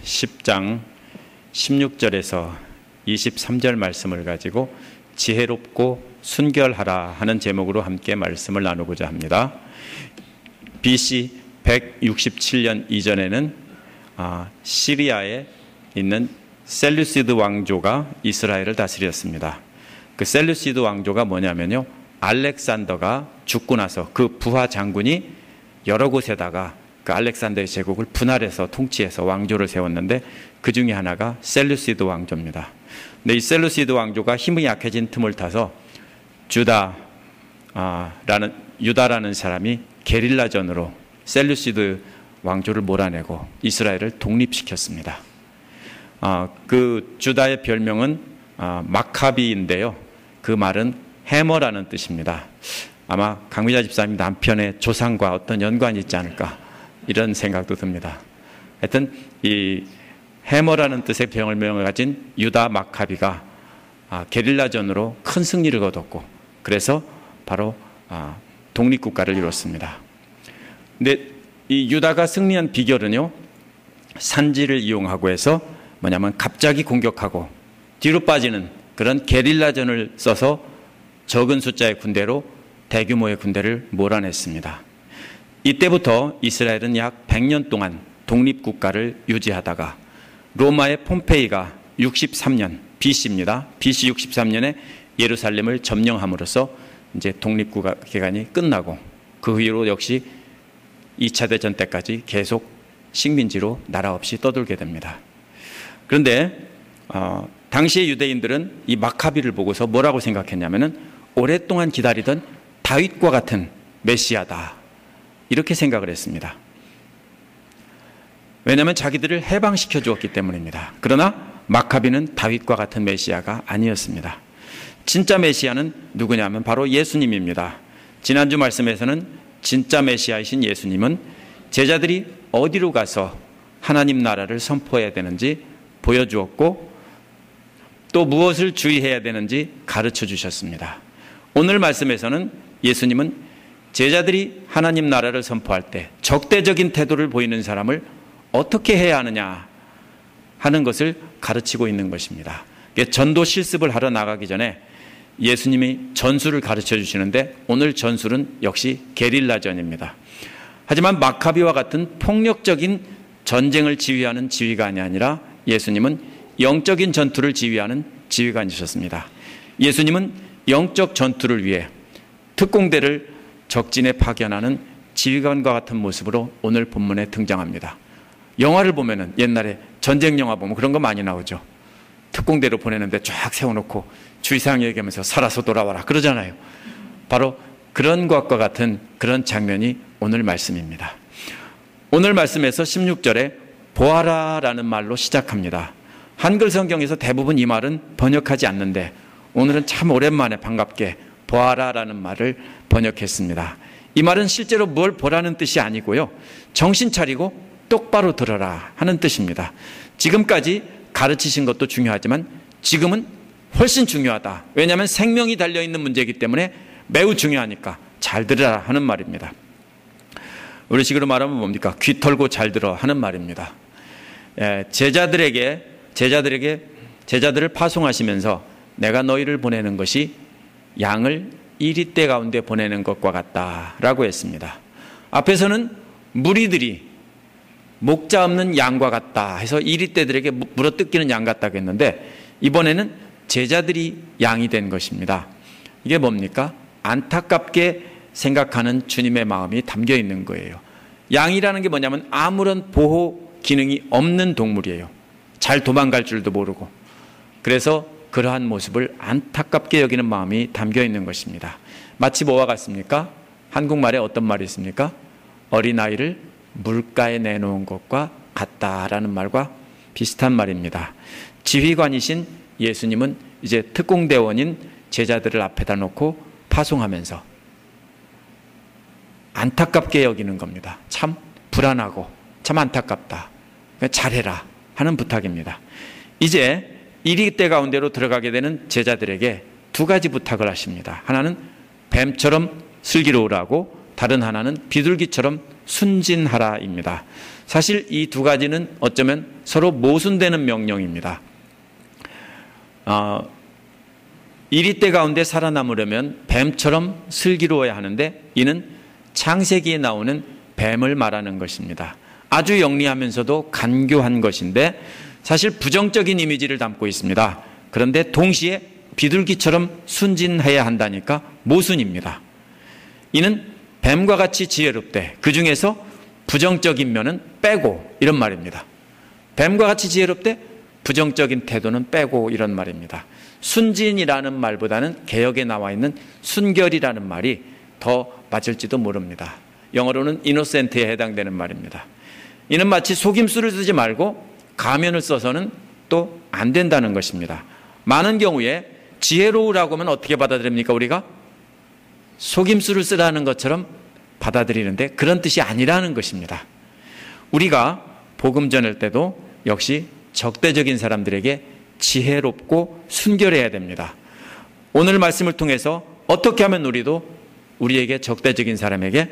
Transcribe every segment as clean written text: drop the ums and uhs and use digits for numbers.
10장 16절에서 23절 말씀을 가지고 지혜롭고 순결하라 하는 제목으로 함께 말씀을 나누고자 합니다. BC 167년 이전에는 시리아에 있는 셀루시드 왕조가 이스라엘을 다스렸습니다. 그 셀루시드 왕조가 뭐냐면요, 알렉산더가 죽고 나서 그 부하 장군이 여러 곳에다가 그 알렉산더의 제국을 분할해서 통치해서 왕조를 세웠는데 그 중에 하나가 셀루시드 왕조입니다. 근데 이 셀루시드 왕조가 힘이 약해진 틈을 타서 유다라는 사람이 게릴라전으로 셀루시드 왕조를 몰아내고 이스라엘을 독립시켰습니다. 그 주다의 별명은 마카비인데요. 그 말은 해머라는 뜻입니다. 아마 강미자 집사님 남편의 조상과 어떤 연관이 있지 않을까 이런 생각도 듭니다. 하여튼 이 해머라는 뜻의 별명을 가진 유다 마카비가 게릴라전으로 큰 승리를 거뒀고 그래서 바로 독립국가를 이뤘습니다. 근데 이 유다가 승리한 비결은요, 산지를 이용하고 해서 뭐냐면 갑자기 공격하고 뒤로 빠지는 그런 게릴라전을 써서 적은 숫자의 군대로 대규모의 군대를 몰아냈습니다. 이때부터 이스라엘은 약 100년 동안 독립국가를 유지하다가 로마의 폼페이가 63년 BC입니다. BC 63년에 예루살렘을 점령함으로써 이제 독립국가 기간이 끝나고 그 이후로 역시 2차 대전 때까지 계속 식민지로 나라 없이 떠돌게 됩니다. 그런데 당시의 유대인들은 이 마카비를 보고서 뭐라고 생각했냐면은 오랫동안 기다리던 다윗과 같은 메시아다 이렇게 생각을 했습니다. 왜냐하면 자기들을 해방시켜 주었기 때문입니다. 그러나 마카비는 다윗과 같은 메시아가 아니었습니다. 진짜 메시아는 누구냐면 바로 예수님입니다. 지난주 말씀에서는 진짜 메시아이신 예수님은 제자들이 어디로 가서 하나님 나라를 선포해야 되는지 보여주었고 또 무엇을 주의해야 되는지 가르쳐 주셨습니다. 오늘 말씀에서는 예수님은 제자들이 하나님 나라를 선포할 때 적대적인 태도를 보이는 사람을 어떻게 해야 하느냐 하는 것을 가르치고 있는 것입니다. 전도 실습을 하러 나가기 전에 예수님이 전술을 가르쳐 주시는데 오늘 전술은 역시 게릴라전입니다. 하지만 마카비와 같은 폭력적인 전쟁을 지휘하는 지휘관이 아니라 예수님은 영적인 전투를 지휘하는 지휘관이셨습니다. 예수님은 영적 전투를 위해 특공대를 적진에 파견하는 지휘관과 같은 모습으로 오늘 본문에 등장합니다. 영화를 보면은 옛날에 전쟁 영화 보면 그런 거 많이 나오죠. 특공대로 보내는데 쫙 세워놓고 주의사항 얘기하면서 살아서 돌아와라 그러잖아요. 바로 그런 것과 같은 그런 장면이 오늘 말씀입니다. 오늘 말씀에서 16절에 보아라라는 말로 시작합니다. 한글 성경에서 대부분 이 말은 번역하지 않는데 오늘은 참 오랜만에 반갑게 보아라라는 말을 번역했습니다. 이 말은 실제로 뭘 보라는 뜻이 아니고요, 정신 차리고 똑바로 들어라 하는 뜻입니다. 지금까지 가르치신 것도 중요하지만 지금은 훨씬 중요하다. 왜냐하면 생명이 달려있는 문제이기 때문에 매우 중요하니까 잘 들으라 하는 말입니다. 우리식으로 말하면 뭡니까? 귀 털고 잘 들어 하는 말입니다. 제자들을 파송하시면서 내가 너희를 보내는 것이 양을 이리떼 가운데 보내는 것과 같다라고 했습니다. 앞에서는 무리들이 목자 없는 양과 같다 해서 이리떼들에게 물어뜯기는 양 같다고 했는데 이번에는 제자들이 양이 된 것입니다. 이게 뭡니까? 안타깝게 생각하는 주님의 마음이 담겨 있는 거예요. 양이라는 게 뭐냐면 아무런 보호 기능이 없는 동물이에요. 잘 도망갈 줄도 모르고. 그래서 그러한 모습을 안타깝게 여기는 마음이 담겨 있는 것입니다. 마치 뭐와 같습니까? 한국말에 어떤 말이 있습니까? 어린아이를 물가에 내놓은 것과 같다라는 말과 비슷한 말입니다. 지휘관이신 예수님은 이제 특공대원인 제자들을 앞에다 놓고 파송하면서 안타깝게 여기는 겁니다. 참 불안하고 참 안타깝다. 잘해라 하는 부탁입니다. 이제 이리떼 가운데로 들어가게 되는 제자들에게 두 가지 부탁을 하십니다. 하나는 뱀처럼 슬기로우라고, 다른 하나는 비둘기처럼 순진하라입니다. 사실 이 두 가지는 어쩌면 서로 모순되는 명령입니다. 이리떼 가운데 살아남으려면 뱀처럼 슬기로워야 하는데 이는 창세기에 나오는 뱀을 말하는 것입니다. 아주 영리하면서도 간교한 것인데 사실 부정적인 이미지를 담고 있습니다. 그런데 동시에 비둘기처럼 순진해야 한다니까 모순입니다. 이는 뱀과 같이 지혜롭되 그 중에서 부정적인 면은 빼고 이런 말입니다. 뱀과 같이 지혜롭되 부정적인 태도는 빼고 이런 말입니다. 순진이라는 말보다는 개역에 나와 있는 순결이라는 말이 더 맞을지도 모릅니다. 영어로는 innocent에 해당되는 말입니다. 이는 마치 속임수를 쓰지 말고 가면을 써서는 또 안 된다는 것입니다. 많은 경우에 지혜로우라고 하면 어떻게 받아들입니까? 우리가 속임수를 쓰라는 것처럼 받아들이는데 그런 뜻이 아니라는 것입니다. 우리가 복음 전할 때도 역시 적대적인 사람들에게 지혜롭고 순결해야 됩니다. 오늘 말씀을 통해서 어떻게 하면 우리도 우리에게 적대적인 사람에게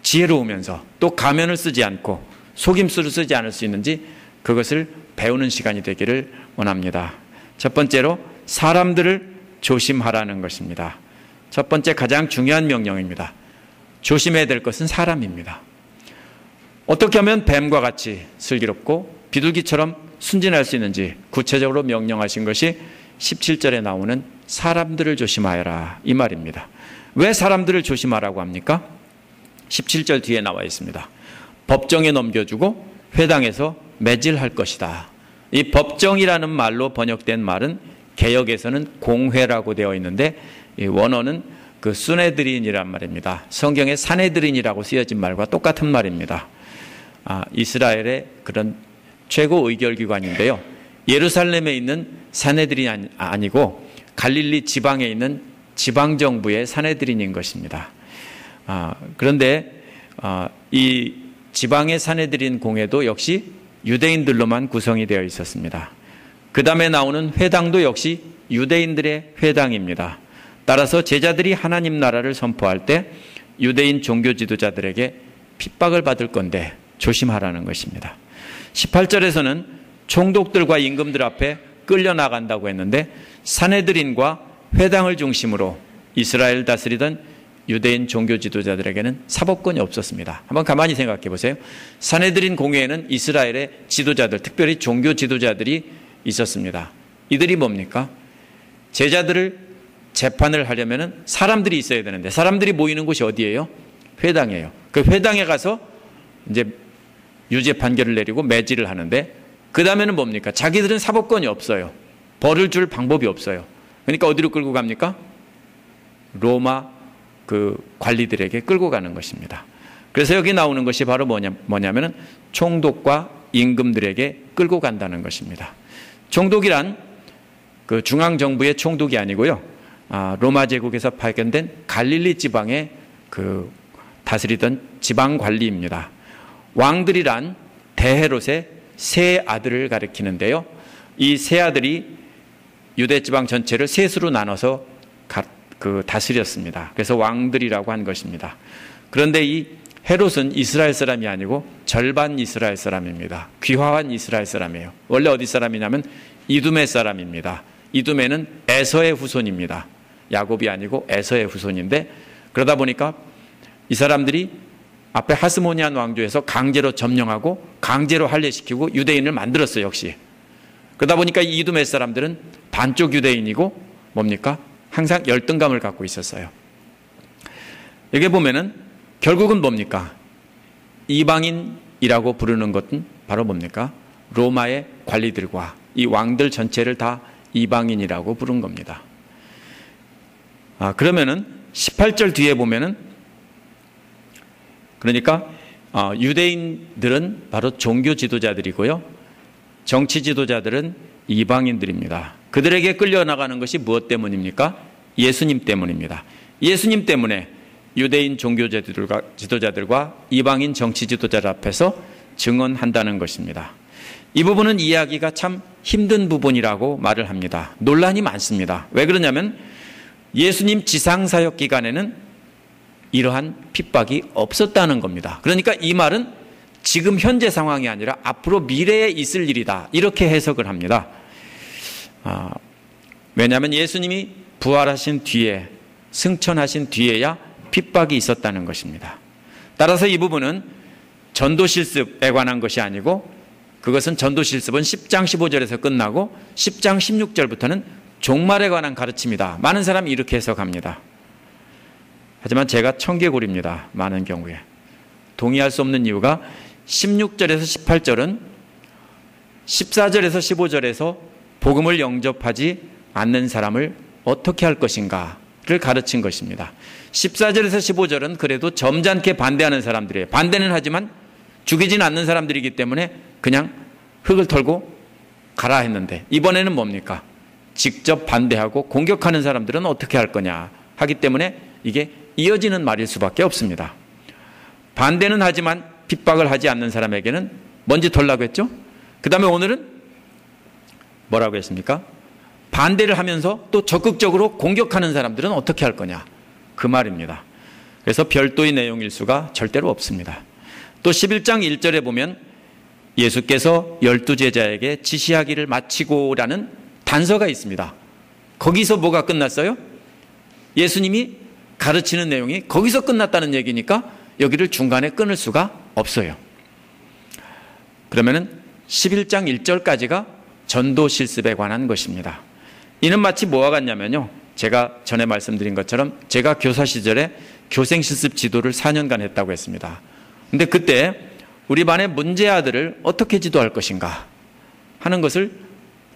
지혜로우면서 또 가면을 쓰지 않고 속임수를 쓰지 않을 수 있는지 그것을 배우는 시간이 되기를 원합니다. 첫 번째로 사람들을 조심하라는 것입니다. 첫 번째 가장 중요한 명령입니다. 조심해야 될 것은 사람입니다. 어떻게 하면 뱀과 같이 슬기롭고 비둘기처럼 순진할 수 있는지 구체적으로 명령하신 것이 17절에 나오는 사람들을 조심하여라 이 말입니다. 왜 사람들을 조심하라고 합니까? 17절 뒤에 나와 있습니다. 법정에 넘겨주고 회당에서 매질할 것이다. 이 법정이라는 말로 번역된 말은 개역에서는 공회라고 되어 있는데 원어는 그 수네드린이란 말입니다. 성경에 사네드린이라고 쓰여진 말과 똑같은 말입니다. 이스라엘의 그런 최고 의결기관인데요. 예루살렘에 있는 사네드린이 아니고 갈릴리 지방에 있는 지방정부의 사네드린인 것입니다. 그런데 이 지방의 사네드린 공회도 역시 유대인들로만 구성이 되어 있었습니다. 그 다음에 나오는 회당도 역시 유대인들의 회당입니다. 따라서 제자들이 하나님 나라를 선포할 때 유대인 종교 지도자들에게 핍박을 받을 건데 조심하라는 것입니다. 18절에서는 총독들과 임금들 앞에 끌려나간다고 했는데 사네드린과 회당을 중심으로 이스라엘 다스리던 유대인 종교 지도자들에게는 사법권이 없었습니다. 한번 가만히 생각해 보세요. 사네드린 공회에는 이스라엘의 지도자들, 특별히 종교 지도자들이 있었습니다. 이들이 뭡니까? 제자들을 재판을 하려면 사람들이 있어야 되는데 사람들이 모이는 곳이 어디예요? 회당이에요. 그 회당에 가서 이제 유죄 판결을 내리고 매질을 하는데 그 다음에는 뭡니까? 자기들은 사법권이 없어요. 벌을 줄 방법이 없어요. 그러니까 어디로 끌고 갑니까? 로마 그 관리들에게 끌고 가는 것입니다. 그래서 여기 나오는 것이 바로 뭐냐면은 총독과 임금들에게 끌고 간다는 것입니다. 총독이란 그 중앙정부의 총독이 아니고요. 로마 제국에서 파견된 갈릴리 지방의 그 다스리던 지방 관리입니다. 왕들이란 대헤롯의 세 아들을 가리키는데요. 이 세 아들이 유대 지방 전체를 셋으로 나눠서 다스렸습니다. 그래서 왕들이라고 한 것입니다. 그런데 이 헤롯은 이스라엘 사람이 아니고 절반 이스라엘 사람입니다. 귀화한 이스라엘 사람이에요. 원래 어디 사람이냐면 이두메 사람입니다. 이두메는 에서의 후손입니다. 야곱이 아니고 에서의 후손인데 그러다 보니까 이 사람들이 앞에 하스모니안 왕조에서 강제로 점령하고 강제로 할례시키고 유대인을 만들었어요. 역시. 그러다 보니까 이 이두메 사람들은 반쪽 유대인이고 뭡니까? 항상 열등감을 갖고 있었어요. 여기 보면은 결국은 뭡니까? 이방인이라고 부르는 것은 바로 뭡니까? 로마의 관리들과 이 왕들 전체를 다 이방인이라고 부른 겁니다. 그러면은 18절 뒤에 보면은 그러니까 유대인들은 바로 종교 지도자들이고요. 정치 지도자들은 이방인들입니다. 그들에게 끌려나가는 것이 무엇 때문입니까? 예수님 때문입니다. 예수님 때문에 유대인 종교 지도자들과 이방인 정치 지도자들 앞에서 증언한다는 것입니다. 이 부분은 이해하기가 참 힘든 부분이라고 말을 합니다. 논란이 많습니다. 왜 그러냐면 예수님 지상사역 기간에는 이러한 핍박이 없었다는 겁니다. 그러니까 이 말은 지금 현재 상황이 아니라 앞으로 미래에 있을 일이다, 이렇게 해석을 합니다. 왜냐하면 예수님이 부활하신 뒤에, 승천하신 뒤에야 핍박이 있었다는 것입니다. 따라서 이 부분은 전도실습에 관한 것이 아니고, 그것은 전도실습은 10장 15절에서 끝나고 10장 16절부터는 종말에 관한 가르침이다. 많은 사람이 이렇게 해석합니다. 하지만 제가 청개구리입니다. 많은 경우에 동의할 수 없는 이유가 16절에서 18절은 14절에서 15절에서 복음을 영접하지 않는 사람을 어떻게 할 것인가를 가르친 것입니다. 14절에서 15절은 그래도 점잖게 반대하는 사람들이에요. 반대는 하지만 죽이진 않는 사람들이기 때문에 그냥 흙을 털고 가라 했는데, 이번에는 뭡니까? 직접 반대하고 공격하는 사람들은 어떻게 할 거냐 하기 때문에 이게 이어지는 말일 수밖에 없습니다. 반대는 하지만 핍박을 하지 않는 사람에게는 먼지 털라고 했죠. 그 다음에 오늘은 뭐라고 했습니까? 반대를 하면서 또 적극적으로 공격하는 사람들은 어떻게 할 거냐, 그 말입니다. 그래서 별도의 내용일 수가 절대로 없습니다. 또 11장 1절에 보면 예수께서 12제자에게 지시하기를 마치고라는 단서가 있습니다. 거기서 뭐가 끝났어요? 예수님이 가르치는 내용이 거기서 끝났다는 얘기니까 여기를 중간에 끊을 수가 없어요. 그러면은 11장 1절까지가 전도 실습에 관한 것입니다. 이는 마치 뭐와 같냐면요, 제가 전에 말씀드린 것처럼 제가 교사 시절에 교생 실습 지도를 4년간 했다고 했습니다. 근데 그때 우리 반의 문제 아들을 어떻게 지도할 것인가 하는 것을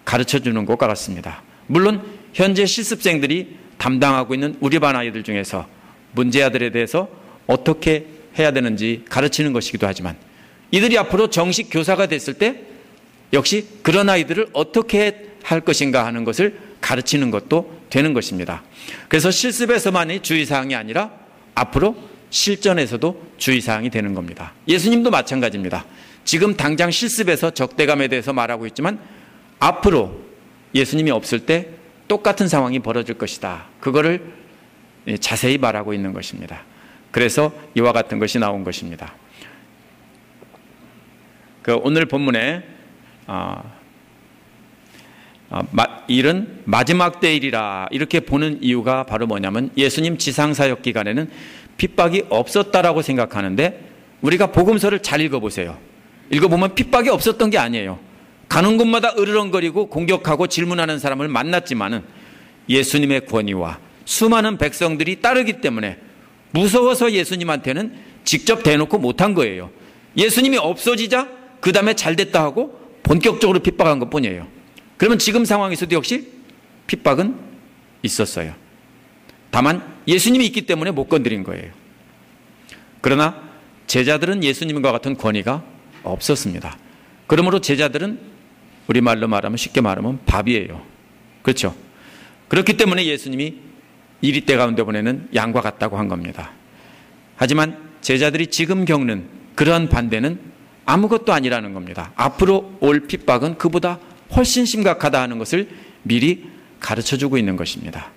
가르쳐 주는 것과 같습니다. 물론 현재 실습생들이 담당하고 있는 우리 반 아이들 중에서 문제 아들에 대해서 어떻게 해야 되는지 가르치는 것이기도 하지만, 이들이 앞으로 정식 교사가 됐을 때 역시 그런 아이들을 어떻게 할 것인가 하는 것을 가르치는 것도 되는 것입니다. 그래서 실습에서만이 주의사항이 아니라 앞으로 실전에서도 주의사항이 되는 겁니다. 예수님도 마찬가지입니다. 지금 당장 실습에서 적대감에 대해서 말하고 있지만 앞으로 예수님이 없을 때 똑같은 상황이 벌어질 것이다, 그거를 자세히 말하고 있는 것입니다. 그래서 이와 같은 것이 나온 것입니다. 오늘 본문에 일은 마지막 때일이라 이렇게 보는 이유가 바로 뭐냐면, 예수님 지상사역 기간에는 핍박이 없었다라고 생각하는데, 우리가 복음서를 잘 읽어보세요. 읽어보면 핍박이 없었던 게 아니에요. 가는 곳마다 으르렁거리고 공격하고 질문하는 사람을 만났지만은 예수님의 권위와 수많은 백성들이 따르기 때문에 무서워서 예수님한테는 직접 대놓고 못한 거예요. 예수님이 없어지자 그 다음에 잘됐다 하고 본격적으로 핍박한 것뿐이에요. 그러면 지금 상황에서도 역시 핍박은 있었어요. 다만 예수님이 있기 때문에 못 건드린 거예요. 그러나 제자들은 예수님과 같은 권위가 없었습니다. 그러므로 제자들은 우리말로 말하면, 쉽게 말하면 밥이에요. 그렇죠? 그렇기 때문에 예수님이 이리 때 가운데 보내는 양과 같다고 한 겁니다. 하지만 제자들이 지금 겪는 그러한 반대는 아무것도 아니라는 겁니다. 앞으로 올 핍박은 그보다 훨씬 심각하다 하는 것을 미리 가르쳐주고 있는 것입니다.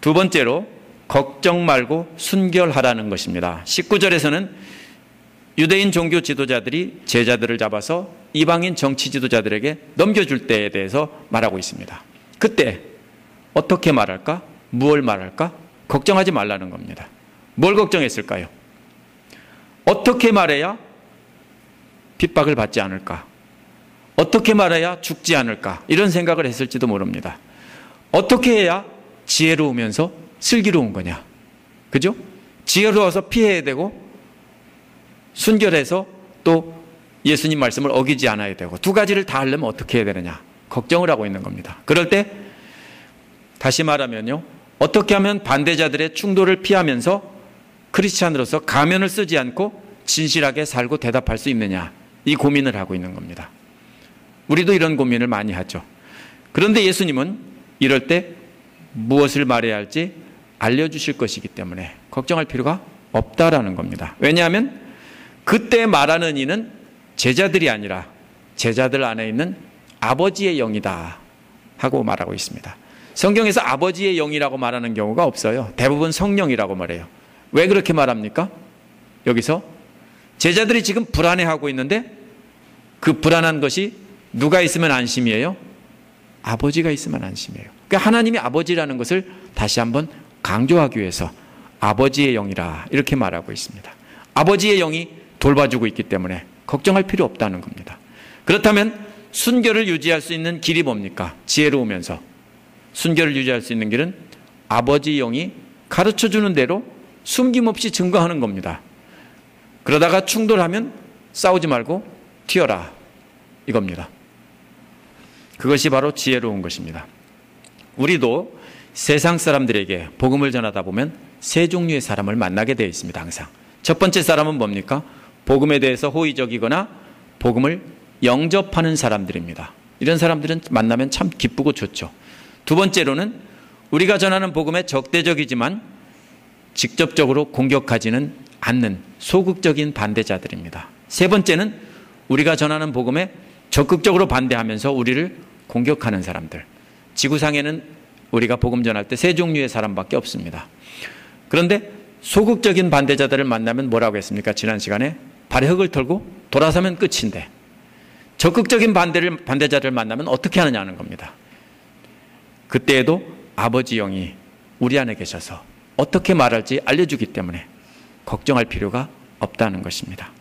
두 번째로 걱정 말고 순결하라는 것입니다. 19절에서는 유대인 종교 지도자들이 제자들을 잡아서 이방인 정치 지도자들에게 넘겨줄 때에 대해서 말하고 있습니다. 그때 어떻게 말할까? 무엇을 말할까? 걱정하지 말라는 겁니다. 뭘 걱정했을까요? 어떻게 말해야 핍박을 받지 않을까? 어떻게 말해야 죽지 않을까? 이런 생각을 했을지도 모릅니다. 어떻게 해야 지혜로우면서 슬기로운 거냐? 그죠? 지혜로워서 피해야 되고, 순결해서 또 예수님 말씀을 어기지 않아야 되고, 두 가지를 다 하려면 어떻게 해야 되느냐? 걱정을 하고 있는 겁니다. 그럴 때 다시 말하면요, 어떻게 하면 반대자들의 충돌을 피하면서 크리스찬으로서 가면을 쓰지 않고 진실하게 살고 대답할 수 있느냐, 이 고민을 하고 있는 겁니다. 우리도 이런 고민을 많이 하죠. 그런데 예수님은 이럴 때 무엇을 말해야 할지 알려주실 것이기 때문에 걱정할 필요가 없다라는 겁니다. 왜냐하면 그때 말하는 이는 제자들이 아니라 제자들 안에 있는 아버지의 영이다 하고 말하고 있습니다. 성경에서 아버지의 영이라고 말하는 경우가 없어요. 대부분 성령이라고 말해요. 왜 그렇게 말합니까? 여기서 제자들이 지금 불안해하고 있는데 그 불안한 것이 누가 있으면 안심이에요? 아버지가 있으면 안심이에요. 그러니까 하나님이 아버지라는 것을 다시 한번 강조하기 위해서 아버지의 영이라 이렇게 말하고 있습니다. 아버지의 영이 돌봐주고 있기 때문에 걱정할 필요 없다는 겁니다. 그렇다면 순결을 유지할 수 있는 길이 뭡니까? 지혜로우면서 순결을 유지할 수 있는 길은 아버지 영이 가르쳐주는 대로 숨김없이 증거하는 겁니다. 그러다가 충돌하면 싸우지 말고 튀어라 이겁니다. 그것이 바로 지혜로운 것입니다. 우리도 세상 사람들에게 복음을 전하다 보면 세 종류의 사람을 만나게 되어 있습니다. 항상 첫 번째 사람은 뭡니까? 복음에 대해서 호의적이거나 복음을 영접하는 사람들입니다. 이런 사람들은 만나면 참 기쁘고 좋죠. 두 번째로는 우리가 전하는 복음에 적대적이지만 직접적으로 공격하지는 않는 소극적인 반대자들입니다. 세 번째는 우리가 전하는 복음에 적극적으로 반대하면서 우리를 공격하는 사람들. 지구상에는 우리가 복음 전할 때 세 종류의 사람밖에 없습니다. 그런데 소극적인 반대자들을 만나면 뭐라고 했습니까? 지난 시간에 발에 흙을 털고 돌아서면 끝인데 적극적인 반대자를 만나면 어떻게 하느냐는 겁니다. 그때에도 아버지 영이 우리 안에 계셔서 어떻게 말할지 알려주기 때문에 걱정할 필요가 없다는 것입니다.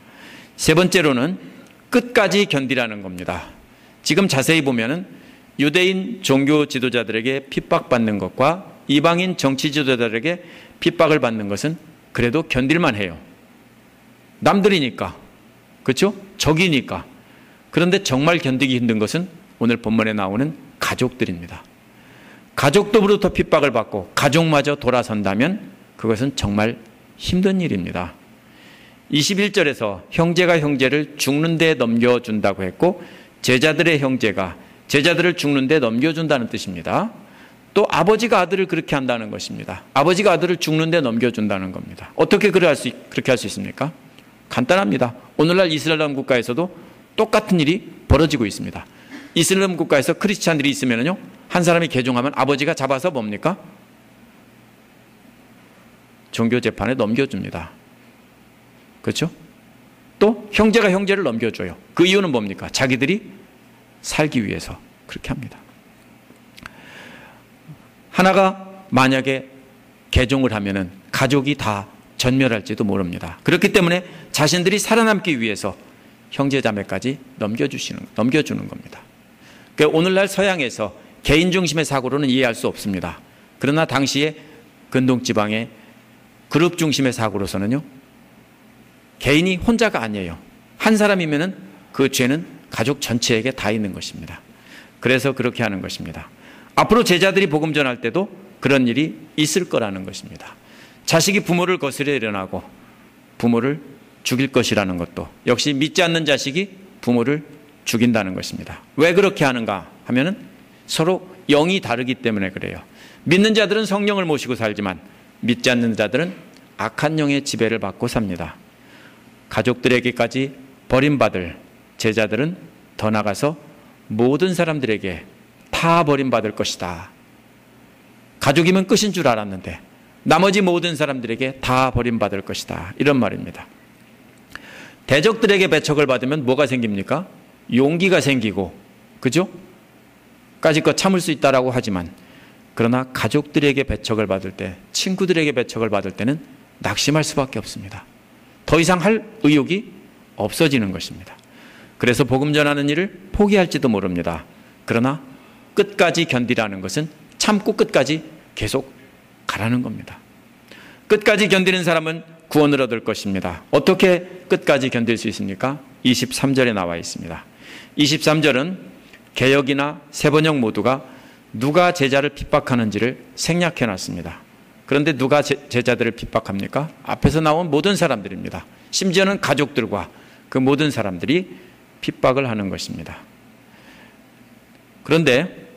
세 번째로는 끝까지 견디라는 겁니다. 지금 자세히 보면은 유대인 종교 지도자들에게 핍박받는 것과 이방인 정치 지도자들에게 핍박을 받는 것은 그래도 견딜만 해요. 남들이니까. 그렇죠? 적이니까. 그런데 정말 견디기 힘든 것은 오늘 본문에 나오는 가족들입니다. 가족도부터 핍박을 받고 가족마저 돌아선다면 그것은 정말 힘든 일입니다. 21절에서 형제가 형제를 죽는 데 넘겨준다고 했고 제자들의 형제가 제자들을 죽는 데 넘겨준다는 뜻입니다. 또 아버지가 아들을 그렇게 한다는 것입니다. 아버지가 아들을 죽는 데 넘겨준다는 겁니다. 어떻게 그렇게 할 수 있습니까? 간단합니다. 오늘날 이슬람 국가에서도 똑같은 일이 벌어지고 있습니다. 이슬람 국가에서 크리스찬들이 있으면요, 한 사람이 개종하면 아버지가 잡아서 뭡니까? 종교재판에 넘겨줍니다. 그렇죠? 또 형제가 형제를 넘겨줘요. 그 이유는 뭡니까? 자기들이 살기 위해서 그렇게 합니다. 하나가 만약에 개종을 하면은 가족이 다 전멸할지도 모릅니다. 그렇기 때문에 자신들이 살아남기 위해서 형제자매까지 넘겨주는 겁니다. 그러니까 오늘날 서양에서 개인 중심의 사고로는 이해할 수 없습니다. 그러나 당시에 근동지방의 그룹 중심의 사고로서는요, 개인이 혼자가 아니에요. 한 사람이면은 그 죄는 가족 전체에게 다 있는 것입니다. 그래서 그렇게 하는 것입니다. 앞으로 제자들이 복음 전할 때도 그런 일이 있을 거라는 것입니다. 자식이 부모를 거스려 일어나고 부모를 죽일 것이라는 것도 역시 믿지 않는 자식이 부모를 죽인다는 것입니다. 왜 그렇게 하는가 하면은 서로 영이 다르기 때문에 그래요. 믿는 자들은 성령을 모시고 살지만 믿지 않는 자들은 악한 영의 지배를 받고 삽니다. 가족들에게까지 버림받을 제자들은 더 나가서 모든 사람들에게 다 버림받을 것이다. 가족이면 끝인 줄 알았는데 나머지 모든 사람들에게 다 버림받을 것이다. 이런 말입니다. 대적들에게 배척을 받으면 뭐가 생깁니까? 용기가 생기고, 그죠? 까짓것 참을 수 있다라고 하지만, 그러나 가족들에게 배척을 받을 때, 친구들에게 배척을 받을 때는 낙심할 수밖에 없습니다. 더 이상 할 의욕이 없어지는 것입니다. 그래서 복음 전하는 일을 포기할지도 모릅니다. 그러나 끝까지 견디라는 것은 참고 끝까지 계속 가라는 겁니다. 끝까지 견디는 사람은 구원을 얻을 것입니다. 어떻게 끝까지 견딜 수 있습니까? 23절에 나와 있습니다. 23절은 개역이나 세번역 모두가 누가 제자를 핍박하는지를 생략해 놨습니다. 그런데 누가 제자들을 핍박합니까? 앞에서 나온 모든 사람들입니다. 심지어는 가족들과 그 모든 사람들이 핍박을 하는 것입니다. 그런데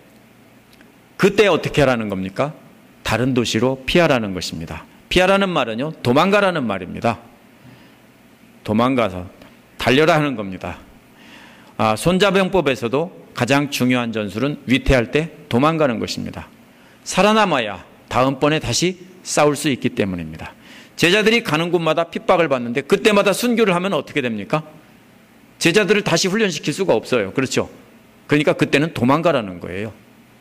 그때 어떻게 하라는 겁니까? 다른 도시로 피하라는 것입니다. 피하라는 말은요, 도망가라는 말입니다. 도망가서 달려라 하는 겁니다. 손자병법에서도 가장 중요한 전술은 위태할 때 도망가는 것입니다. 살아남아야 다음번에 다시 싸울 수 있기 때문입니다. 제자들이 가는 곳마다 핍박을 받는데 그때마다 순교를 하면 어떻게 됩니까? 제자들을 다시 훈련시킬 수가 없어요. 그렇죠? 그러니까 그때는 도망가라는 거예요.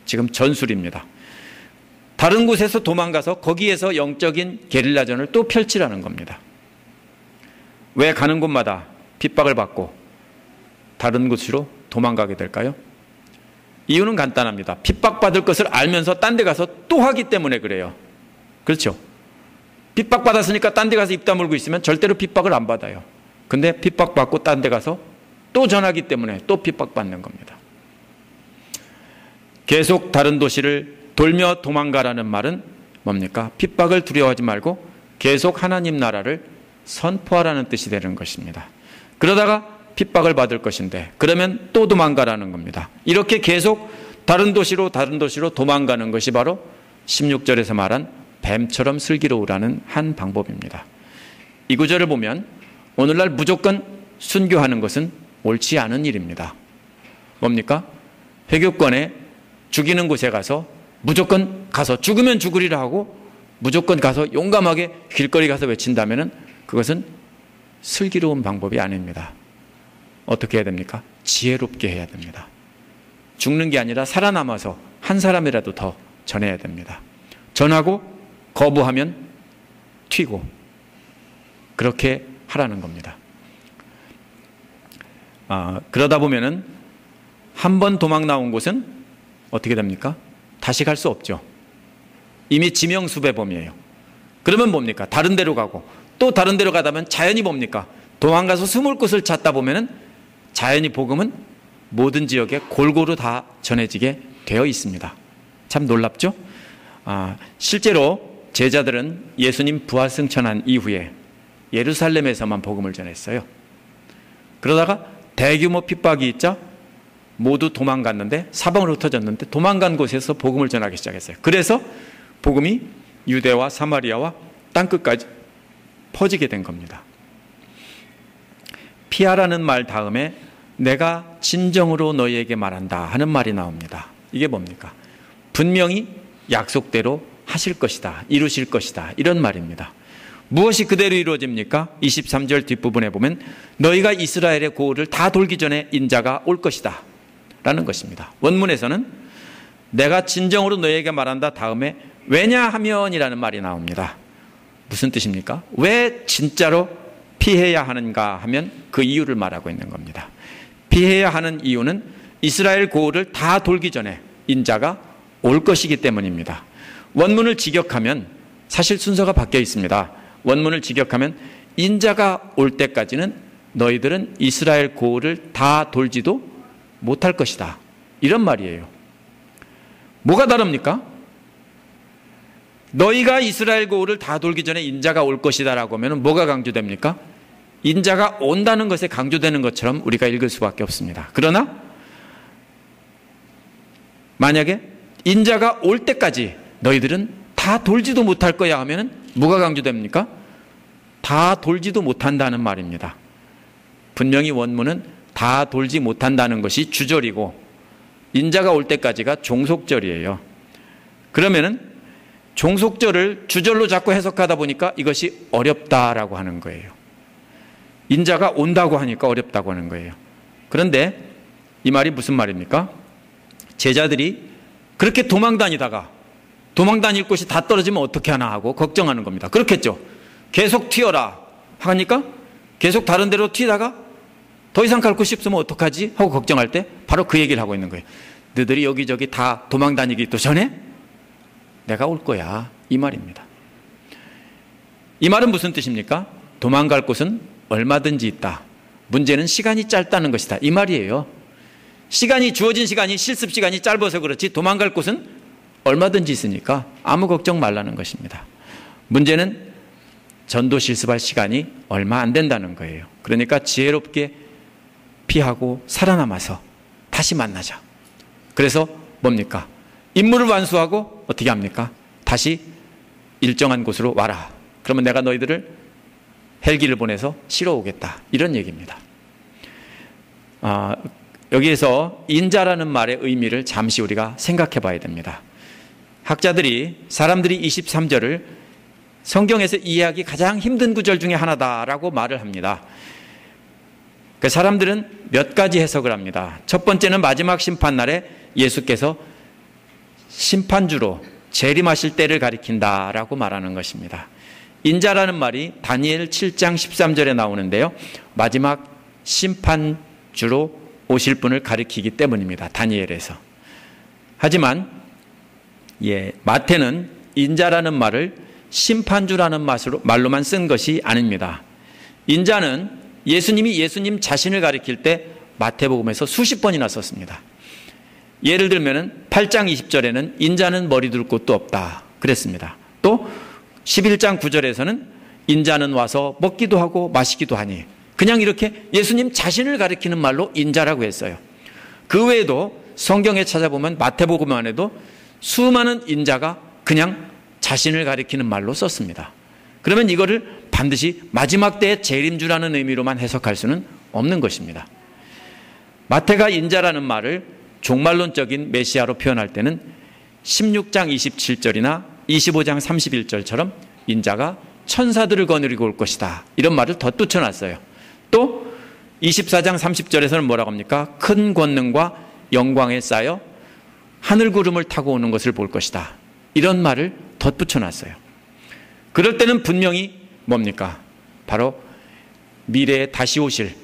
지금 전술입니다. 다른 곳에서 도망가서 거기에서 영적인 게릴라전을 또 펼치라는 겁니다. 왜 가는 곳마다 핍박을 받고 다른 곳으로 도망가게 될까요? 이유는 간단합니다. 핍박받을 것을 알면서 딴 데 가서 또 하기 때문에 그래요. 그렇죠? 핍박받았으니까 딴 데 가서 입 다물고 있으면 절대로 핍박을 안 받아요. 근데 핍박받고 딴 데 가서 또 전하기 때문에 또 핍박받는 겁니다. 계속 다른 도시를 돌며 도망가라는 말은 뭡니까? 핍박을 두려워하지 말고 계속 하나님 나라를 선포하라는 뜻이 되는 것입니다. 그러다가 핍박을 받을 것인데 그러면 또 도망가라는 겁니다. 이렇게 계속 다른 도시로 도망가는 것이 바로 16절에서 말한 뱀처럼 슬기로우라는 한 방법입니다. 이 구절을 보면 오늘날 무조건 순교하는 것은 옳지 않은 일입니다. 뭡니까? 회교권에 죽이는 곳에 가서 무조건 가서 죽으면 죽으리라 하고 무조건 가서 용감하게 길거리 가서 외친다면 그것은 슬기로운 방법이 아닙니다. 어떻게 해야 됩니까? 지혜롭게 해야 됩니다. 죽는 게 아니라 살아남아서 한 사람이라도 더 전해야 됩니다. 전하고 거부하면 튀고 그렇게 하라는 겁니다. 그러다 보면은 한 번 도망 나온 곳은 어떻게 됩니까? 다시 갈 수 없죠. 이미 지명수배범이에요. 그러면 뭡니까? 다른 데로 가고 또 다른 데로 가다 보면 자연히 뭡니까? 도망가서 숨을 곳을 찾다 보면은 자연히 복음은 모든 지역에 골고루 다 전해지게 되어 있습니다. 참 놀랍죠? 실제로 제자들은 예수님 부활승천한 이후에 예루살렘에서만 복음을 전했어요. 그러다가 대규모 핍박이 있자 모두 도망갔는데 사방으로 흩어졌는데 도망간 곳에서 복음을 전하기 시작했어요. 그래서 복음이 유대와 사마리아와 땅끝까지 퍼지게 된 겁니다. 피하라는 말 다음에 내가 진정으로 너희에게 말한다 하는 말이 나옵니다. 이게 뭡니까? 분명히 약속대로 하실 것이다, 이루실 것이다, 이런 말입니다. 무엇이 그대로 이루어집니까? 23절 뒷부분에 보면 너희가 이스라엘의 고을을 다 돌기 전에 인자가 올 것이다 라는 것입니다. 원문에서는 내가 진정으로 너희에게 말한다 다음에 왜냐하면이라는 말이 나옵니다. 무슨 뜻입니까? 왜 진짜로 피해야 하는가 하면 그 이유를 말하고 있는 겁니다. 피해야 하는 이유는 이스라엘 고을을 다 돌기 전에 인자가 올 것이기 때문입니다. 원문을 직역하면 사실 순서가 바뀌어 있습니다. 원문을 직역하면 인자가 올 때까지는 너희들은 이스라엘 고을을 다 돌지도 못할 것이다. 이런 말이에요. 뭐가 다릅니까? 너희가 이스라엘 고을을 다 돌기 전에 인자가 올 것이다 라고 하면 뭐가 강조됩니까? 인자가 온다는 것에 강조되는 것처럼 우리가 읽을 수밖에 없습니다. 그러나 만약에 인자가 올 때까지 너희들은 다 돌지도 못할 거야 하면 뭐가 강조됩니까? 다 돌지도 못한다는 말입니다. 분명히 원문은 다 돌지 못한다는 것이 주절이고 인자가 올 때까지가 종속절이에요. 그러면은 종속절을 주절로 자꾸 해석하다 보니까 이것이 어렵다라고 하는 거예요. 인자가 온다고 하니까 어렵다고 하는 거예요. 그런데 이 말이 무슨 말입니까? 제자들이 그렇게 도망 다닐 곳이 다 떨어지면 어떻게 하나 하고 걱정하는 겁니다. 그렇겠죠. 계속 튀어라 하니까 계속 다른 데로 튀다가 더 이상 갈 곳이 없으면 어떡하지 하고 걱정할 때 바로 그 얘기를 하고 있는 거예요. 너희들이 여기저기 다 도망 다니기도 전에 내가 올 거야, 이 말입니다. 이 말은 무슨 뜻입니까? 도망갈 곳은 얼마든지 있다. 문제는 시간이 짧다는 것이다, 이 말이에요. 주어진 시간이 실습 시간이 짧아서 그렇지 도망갈 곳은 얼마든지 있으니까 아무 걱정 말라는 것입니다. 문제는 전도 실습할 시간이 얼마 안 된다는 거예요. 그러니까 지혜롭게 피하고 살아남아서 다시 만나자. 그래서 뭡니까? 임무를 완수하고 어떻게 합니까? 다시 일정한 곳으로 와라. 그러면 내가 너희들을 헬기를 보내서 실어 오겠다. 이런 얘기입니다. 여기에서 인자라는 말의 의미를 잠시 우리가 생각해 봐야 됩니다. 학자들이 사람들이 23절을 성경에서 이해하기 가장 힘든 구절 중에 하나다라고 말을 합니다. 그 사람들은 몇 가지 해석을 합니다. 첫 번째는 마지막 심판날에 예수께서 심판주로 재림하실 때를 가리킨다라고 말하는 것입니다. 인자라는 말이 다니엘 7장 13절에 나오는데요, 마지막 심판주로 오실 분을 가리키기 때문입니다. 다니엘에서. 하지만 마태는 인자라는 말을 심판주라는 말로만 쓴 것이 아닙니다. 인자는 예수님이 예수님 자신을 가리킬 때 마태복음에서 수십 번이나 썼습니다. 예를 들면 8장 20절에는 인자는 머리 둘 곳도 없다 그랬습니다. 또 11장 9절에서는 인자는 와서 먹기도 하고 마시기도 하니, 그냥 이렇게 예수님 자신을 가리키는 말로 인자라고 했어요. 그 외에도 성경에 찾아보면 마태복음만 해도 수많은 인자가 그냥 자신을 가리키는 말로 썼습니다. 그러면 이거를 반드시 마지막 때의 재림주라는 의미로만 해석할 수는 없는 것입니다. 마태가 인자라는 말을 종말론적인 메시아로 표현할 때는 16장 27절이나 25장 31절처럼 인자가 천사들을 거느리고 올 것이다, 이런 말을 덧붙여놨어요. 또 24장 30절에서는 뭐라고 합니까? 큰 권능과 영광에 쌓여 하늘 구름을 타고 오는 것을 볼 것이다, 이런 말을 덧붙여놨어요. 그럴 때는 분명히 뭡니까? 바로 미래에 다시 오실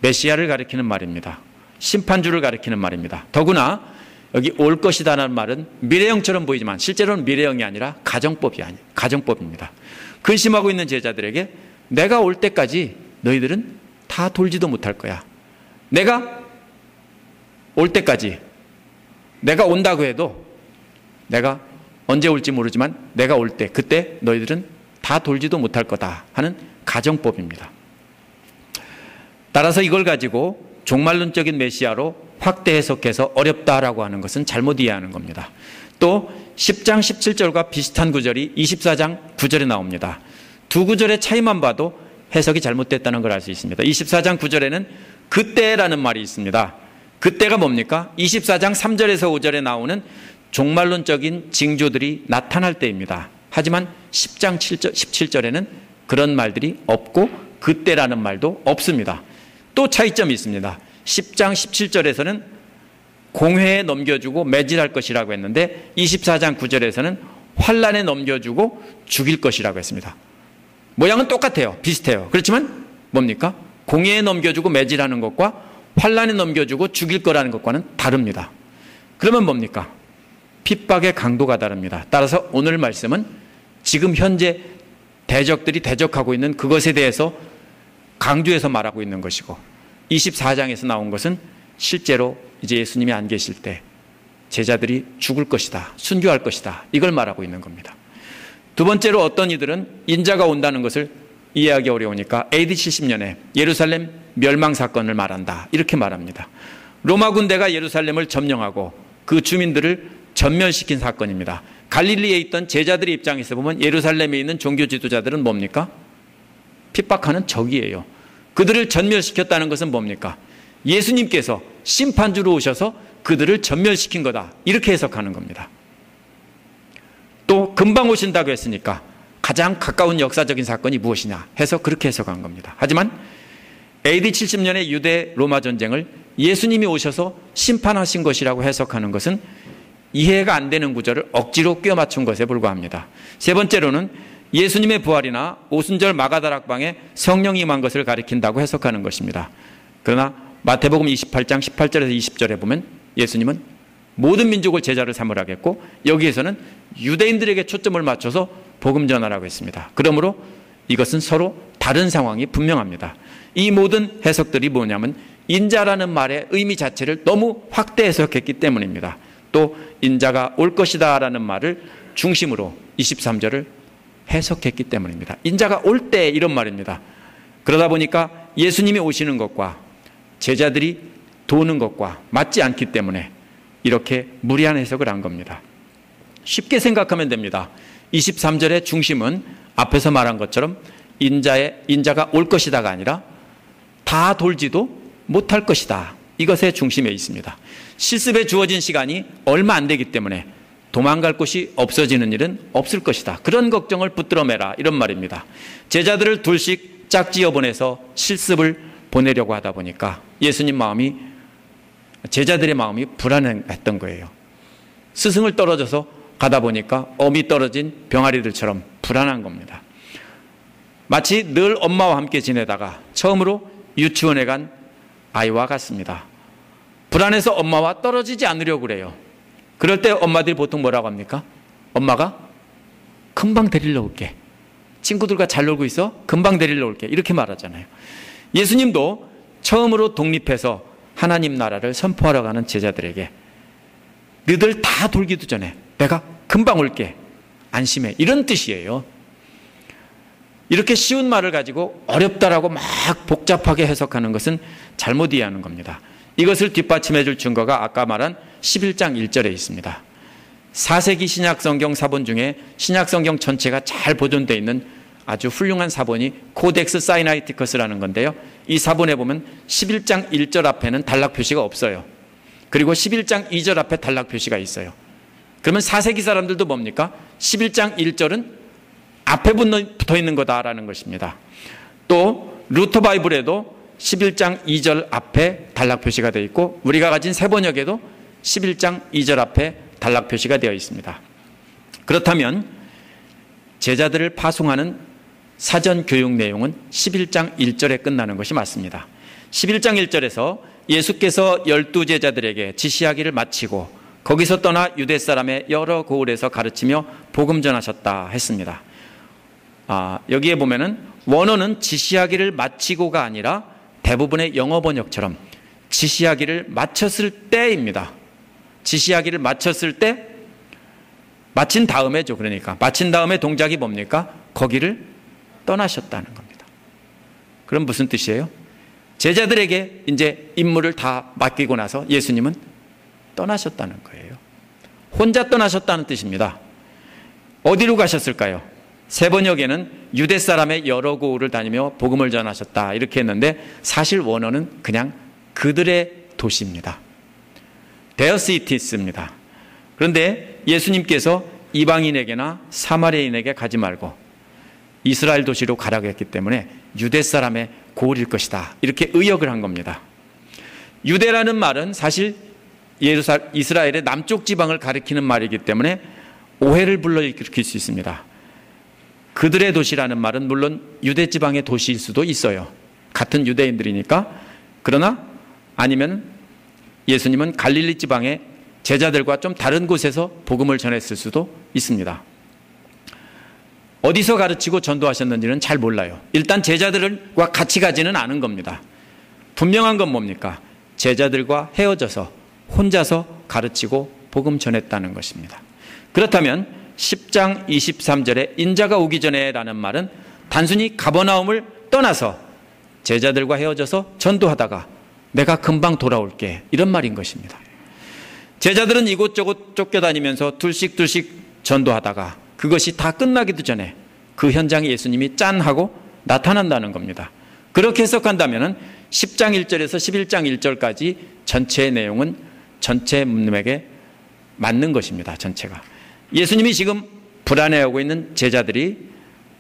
메시아를 가리키는 말입니다. 심판주를 가리키는 말입니다. 더구나 여기 올 것이다라는 말은 미래형처럼 보이지만 실제로는 미래형이 아니라 가정법입니다. 근심하고 있는 제자들에게 내가 올 때까지 너희들은 다 돌지도 못할 거야. 내가 올 때까지, 내가 온다고 해도 내가 언제 올지 모르지만 내가 올 때, 그때 너희들은 다 돌지도 못할 거다 하는 가정법입니다. 따라서 이걸 가지고 종말론적인 메시아로 확대 해석해서 어렵다라고 하는 것은 잘못 이해하는 겁니다. 또 10장 17절과 비슷한 구절이 24장 9절에 나옵니다. 두 구절의 차이만 봐도 해석이 잘못됐다는 걸 알 수 있습니다. 24장 9절에는 그때라는 말이 있습니다. 그때가 뭡니까? 24장 3절에서 5절에 나오는 종말론적인 징조들이 나타날 때입니다. 하지만 10장 17절에는 그런 말들이 없고 그때라는 말도 없습니다. 또 차이점이 있습니다. 10장 17절에서는 공회에 넘겨주고 매질할 것이라고 했는데 24장 9절에서는 환란에 넘겨주고 죽일 것이라고 했습니다. 모양은 똑같아요. 비슷해요. 그렇지만 뭡니까? 공회에 넘겨주고 매질하는 것과 환란에 넘겨주고 죽일 거라는 것과는 다릅니다. 그러면 뭡니까? 핍박의 강도가 다릅니다. 따라서 오늘 말씀은 지금 현재 대적들이 대적하고 있는 그것에 대해서 강조해서 말하고 있는 것이고, 24장에서 나온 것은 실제로 이제 예수님이 안 계실 때 제자들이 죽을 것이다, 순교할 것이다, 이걸 말하고 있는 겁니다. 두 번째로 어떤 이들은 인자가 온다는 것을 이해하기 어려우니까 AD 70년에 예루살렘 멸망 사건을 말한다, 이렇게 말합니다. 로마 군대가 예루살렘을 점령하고 그 주민들을 전멸시킨 사건입니다. 갈릴리에 있던 제자들의 입장에서 보면 예루살렘에 있는 종교 지도자들은 뭡니까? 핍박하는 적이에요. 그들을 전멸시켰다는 것은 뭡니까? 예수님께서 심판주로 오셔서 그들을 전멸시킨 거다, 이렇게 해석하는 겁니다. 또 금방 오신다고 했으니까 가장 가까운 역사적인 사건이 무엇이냐 해서 그렇게 해석한 겁니다. 하지만 AD 70년의 유대 로마 전쟁을 예수님이 오셔서 심판하신 것이라고 해석하는 것은 이해가 안 되는 구절을 억지로 끼워 맞춘 것에 불과합니다. 세 번째로는 예수님의 부활이나 오순절 마가다락방에 성령이 임한 것을 가리킨다고 해석하는 것입니다. 그러나 마태복음 28장 18절에서 20절에 보면 예수님은 모든 민족을 제자를 삼으라겠고, 여기에서는 유대인들에게 초점을 맞춰서 복음 전하라고 했습니다. 그러므로 이것은 서로 다른 상황이 분명합니다. 이 모든 해석들이 뭐냐면 인자라는 말의 의미 자체를 너무 확대 해석했기 때문입니다. 또 인자가 올 것이다 라는 말을 중심으로 23절을 해석했기 때문입니다. 인자가 올 때, 이런 말입니다. 그러다 보니까 예수님이 오시는 것과 제자들이 도는 것과 맞지 않기 때문에 이렇게 무리한 해석을 한 겁니다. 쉽게 생각하면 됩니다. 23절의 중심은 앞에서 말한 것처럼 인자가 올 것이다가 아니라 다 돌지도 못할 것이다, 이것의 중심에 있습니다. 실습에 주어진 시간이 얼마 안 되기 때문에 도망갈 곳이 없어지는 일은 없을 것이다. 그런 걱정을 붙들어 매라 이런 말입니다. 제자들을 둘씩 짝지어 보내서 실습을 보내려고 하다 보니까 제자들의 마음이 불안했던 거예요. 스승을 떨어져서 가다 보니까 어미 떨어진 병아리들처럼 불안한 겁니다. 마치 늘 엄마와 함께 지내다가 처음으로 유치원에 간 아이와 같습니다. 불안해서 엄마와 떨어지지 않으려고 그래요. 그럴 때 엄마들이 보통 뭐라고 합니까? 엄마가 금방 데리러 올게. 친구들과 잘 놀고 있어? 금방 데리러 올게. 이렇게 말하잖아요. 예수님도 처음으로 독립해서 하나님 나라를 선포하러 가는 제자들에게 너희들 다 돌기도 전에 내가 금방 올게. 안심해. 이런 뜻이에요. 이렇게 쉬운 말을 가지고 어렵다라고 막 복잡하게 해석하는 것은 잘못 이해하는 겁니다. 이것을 뒷받침해 줄 증거가 아까 말한 11장 1절에 있습니다. 4세기 신약성경 사본 중에 신약성경 전체가 잘 보존되어 있는 아주 훌륭한 사본이 코덱스 사이나이티커스라는 건데요. 이 사본에 보면 11장 1절 앞에는 단락 표시가 없어요. 그리고 11장 2절 앞에 단락 표시가 있어요. 그러면 4세기 사람들도 뭡니까? 11장 1절은 앞에 붙어 있는 거다라는 것입니다. 또 루터 바이블에도 11장 2절 앞에 단락 표시가 되어 있고 우리가 가진 세번역에도 11장 2절 앞에 단락 표시가 되어 있습니다. 그렇다면 제자들을 파송하는 사전 교육 내용은 11장 1절에 끝나는 것이 맞습니다. 11장 1절에서 예수께서 12제자들에게 지시하기를 마치고 거기서 떠나 유대 사람의 여러 고을에서 가르치며 복음 전하셨다 했습니다. 여기에 보면은 원어는 지시하기를 마치고가 아니라 대부분의 영어 번역처럼 지시하기를 마쳤을 때입니다. 지시하기를 마쳤을 때, 마친 다음에죠. 그러니까 마친 다음에 동작이 뭡니까? 거기를 떠나셨다는 겁니다. 그럼 무슨 뜻이에요? 제자들에게 이제 임무를 다 맡기고 나서 예수님은 떠나셨다는 거예요. 혼자 떠나셨다는 뜻입니다. 어디로 가셨을까요? 세번역에는 유대 사람의 여러 고을을 다니며 복음을 전하셨다 이렇게 했는데 사실 원어는 그냥 그들의 도시입니다. Their cities입니다. 그런데 예수님께서 이방인에게나 사마리아인에게 가지 말고 이스라엘 도시로 가라고 했기 때문에 유대 사람의 고을일 것이다 이렇게 의역을 한 겁니다. 유대라는 말은 사실 이스라엘의 남쪽 지방을 가리키는 말이기 때문에 오해를 불러일으킬 수 있습니다. 그들의 도시라는 말은 물론 유대 지방의 도시일 수도 있어요. 같은 유대인들이니까. 그러나 아니면 예수님은 갈릴리 지방의 제자들과 좀 다른 곳에서 복음을 전했을 수도 있습니다. 어디서 가르치고 전도하셨는지는 잘 몰라요. 일단 제자들과 같이 가지는 않은 겁니다. 분명한 건 뭡니까? 제자들과 헤어져서 혼자서 가르치고 복음 전했다는 것입니다. 그렇다면 10장 23절에 인자가 오기 전에 라는 말은 단순히 가버나움을 떠나서 제자들과 헤어져서 전도하다가 내가 금방 돌아올게 이런 말인 것입니다. 제자들은 이곳저곳 쫓겨다니면서 둘씩 전도하다가 그것이 다 끝나기도 전에 그 현장에 예수님이 짠 하고 나타난다는 겁니다. 그렇게 해석한다면 10장 1절에서 11장 1절까지 전체의 내용은 전체 문맥에 맞는 것입니다. 전체가. 예수님이 지금 불안해하고 있는 제자들이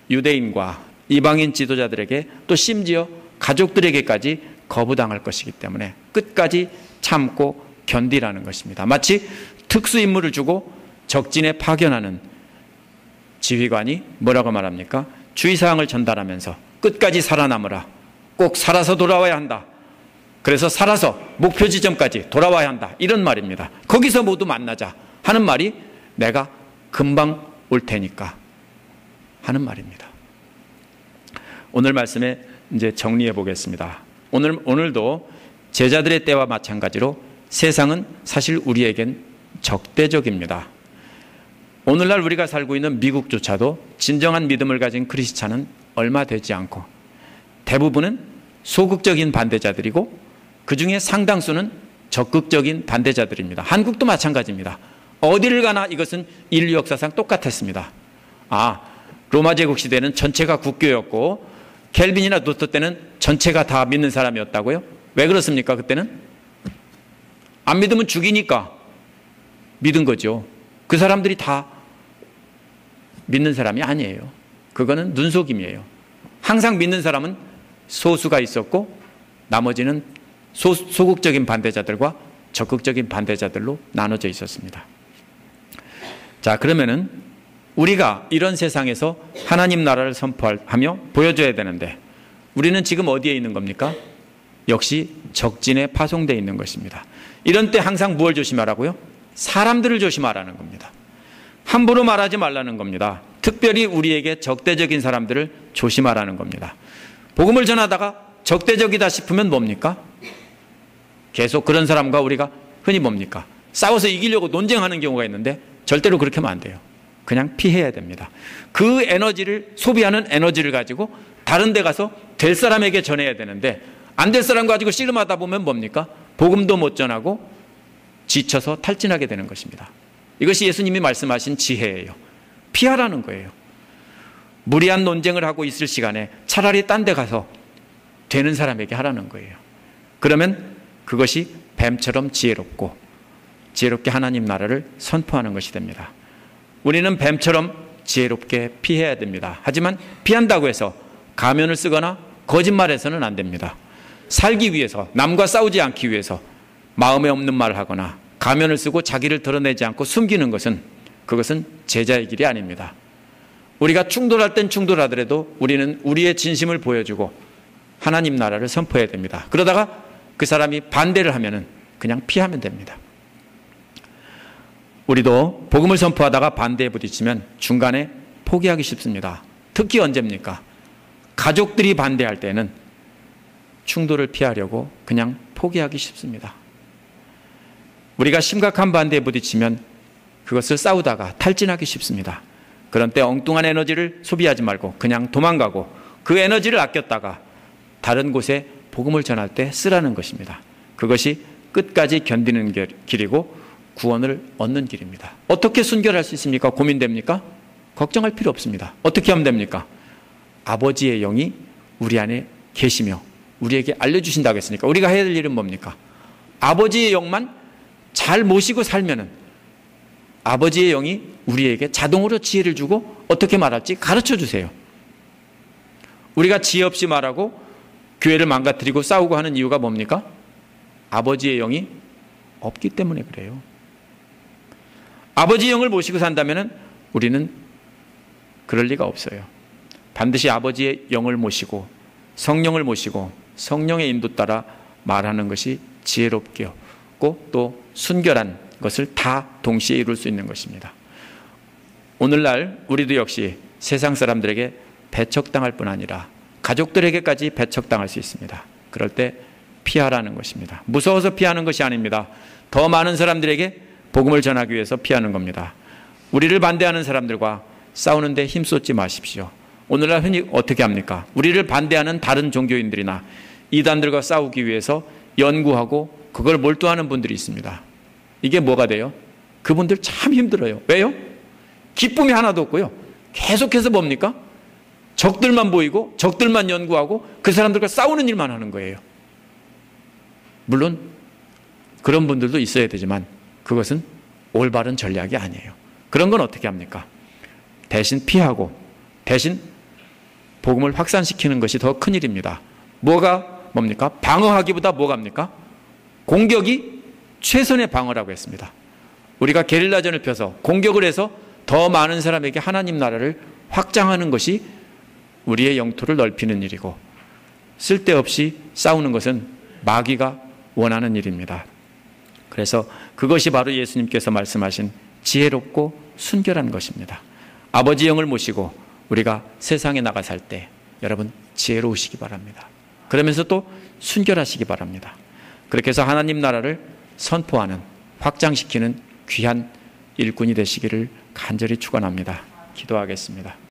유대인과 이방인 지도자들에게 또 심지어 가족들에게까지 거부당할 것이기 때문에 끝까지 참고 견디라는 것입니다. 마치 특수임무를 주고 적진에 파견하는 지휘관이 뭐라고 말합니까? 주의사항을 전달하면서 끝까지 살아남으라. 꼭 살아서 돌아와야 한다. 그래서 살아서 목표 지점까지 돌아와야 한다. 이런 말입니다. 거기서 모두 만나자 하는 말이 내가 금방 올 테니까 하는 말입니다. 오늘 말씀에 이제 정리해 보겠습니다. 오늘도 제자들의 때와 마찬가지로 세상은 사실 우리에겐 적대적입니다. 오늘날 우리가 살고 있는 미국조차도 진정한 믿음을 가진 크리스찬은 얼마 되지 않고 대부분은 소극적인 반대자들이고 그 중에 상당수는 적극적인 반대자들입니다. 한국도 마찬가지입니다. 어디를 가나 이것은 인류 역사상 똑같았습니다. 로마 제국 시대는 전체가 국교였고 켈빈이나 루터 때는 전체가 다 믿는 사람이었다고요? 왜 그렇습니까? 그때는 안 믿으면 죽이니까 믿은 거죠. 그 사람들이 다 믿는 사람이 아니에요. 그거는 눈속임이에요. 항상 믿는 사람은 소수가 있었고 나머지는 소극적인 반대자들과 적극적인 반대자들로 나눠져 있었습니다. 자, 그러면은 우리가 이런 세상에서 하나님 나라를 선포하며 보여줘야 되는데 우리는 지금 어디에 있는 겁니까? 역시 적진에 파송되어 있는 것입니다. 이런 때 항상 무엇을 조심하라고요? 사람들을 조심하라는 겁니다. 함부로 말하지 말라는 겁니다. 특별히 우리에게 적대적인 사람들을 조심하라는 겁니다. 복음을 전하다가 적대적이다 싶으면 뭡니까? 계속 그런 사람과 우리가 흔히 뭡니까? 싸워서 이기려고 논쟁하는 경우가 있는데 절대로 그렇게 하면 안 돼요. 그냥 피해야 됩니다. 그 에너지를, 소비하는 에너지를 가지고 다른 데 가서 될 사람에게 전해야 되는데 안 될 사람 가지고 씨름하다 보면 뭡니까? 복음도 못 전하고 지쳐서 탈진하게 되는 것입니다. 이것이 예수님이 말씀하신 지혜예요. 피하라는 거예요. 무리한 논쟁을 하고 있을 시간에 차라리 딴 데 가서 되는 사람에게 하라는 거예요. 그러면 그것이 뱀처럼 지혜롭게 하나님 나라를 선포하는 것이 됩니다. 우리는 뱀처럼 지혜롭게 피해야 됩니다. 하지만 피한다고 해서 가면을 쓰거나 거짓말해서는 안 됩니다. 살기 위해서, 남과 싸우지 않기 위해서 마음에 없는 말을 하거나 가면을 쓰고 자기를 드러내지 않고 숨기는 것은 그것은 제자의 길이 아닙니다. 우리가 충돌할 땐 충돌하더라도 우리는 우리의 진심을 보여주고 하나님 나라를 선포해야 됩니다. 그러다가 그 사람이 반대를 하면은 그냥 피하면 됩니다. 우리도 복음을 선포하다가 반대에 부딪히면 중간에 포기하기 쉽습니다. 특히 언제입니까? 가족들이 반대할 때는 충돌을 피하려고 그냥 포기하기 쉽습니다. 우리가 심각한 반대에 부딪히면 그것을 싸우다가 탈진하기 쉽습니다. 그런 때 엉뚱한 에너지를 소비하지 말고 그냥 도망가고 그 에너지를 아꼈다가 다른 곳에 복음을 전할 때 쓰라는 것입니다. 그것이 끝까지 견디는 길이고 구원을 얻는 길입니다. 어떻게 순결할 수 있습니까? 고민됩니까? 걱정할 필요 없습니다. 어떻게 하면 됩니까? 아버지의 영이 우리 안에 계시며 우리에게 알려주신다고 했으니까 우리가 해야 될 일은 뭡니까? 아버지의 영만 잘 모시고 살면은 아버지의 영이 우리에게 자동으로 지혜를 주고 어떻게 말할지 가르쳐 주세요. 우리가 지혜 없이 말하고 교회를 망가뜨리고 싸우고 하는 이유가 뭡니까? 아버지의 영이 없기 때문에 그래요. 아버지의 영을 모시고 산다면 우리는 그럴 리가 없어요. 반드시 아버지의 영을 모시고 성령을 모시고 성령의 인도 따라 말하는 것이 지혜롭고 또 순결한 것을 다 동시에 이룰 수 있는 것입니다. 오늘날 우리도 역시 세상 사람들에게 배척당할 뿐 아니라 가족들에게까지 배척당할 수 있습니다. 그럴 때 피하라는 것입니다. 무서워서 피하는 것이 아닙니다. 더 많은 사람들에게 복음을 전하기 위해서 피하는 겁니다. 우리를 반대하는 사람들과 싸우는데 힘쏟지 마십시오. 오늘날 흔히 어떻게 합니까? 우리를 반대하는 다른 종교인들이나 이단들과 싸우기 위해서 연구하고 그걸 몰두하는 분들이 있습니다. 이게 뭐가 돼요? 그분들 참 힘들어요. 왜요? 기쁨이 하나도 없고요. 계속해서 뭡니까? 적들만 보이고 적들만 연구하고 그 사람들과 싸우는 일만 하는 거예요. 물론 그런 분들도 있어야 되지만 그것은 올바른 전략이 아니에요. 그런 건 어떻게 합니까? 대신 피하고 대신 복음을 확산시키는 것이 더 큰일입니다. 뭐가 뭡니까? 방어하기보다 뭐가 합니까? 공격이 최선의 방어라고 했습니다. 우리가 게릴라전을 펴서 공격을 해서 더 많은 사람에게 하나님 나라를 확장하는 것이 우리의 영토를 넓히는 일이고 쓸데없이 싸우는 것은 마귀가 원하는 일입니다. 그래서 그것이 바로 예수님께서 말씀하신 지혜롭고 순결한 것입니다. 아버지 영을 모시고 우리가 세상에 나가 살 때 여러분 지혜로우시기 바랍니다. 그러면서 또 순결하시기 바랍니다. 그렇게 해서 하나님 나라를 선포하는 확장시키는 귀한 일꾼이 되시기를 간절히 축원합니다. 기도하겠습니다.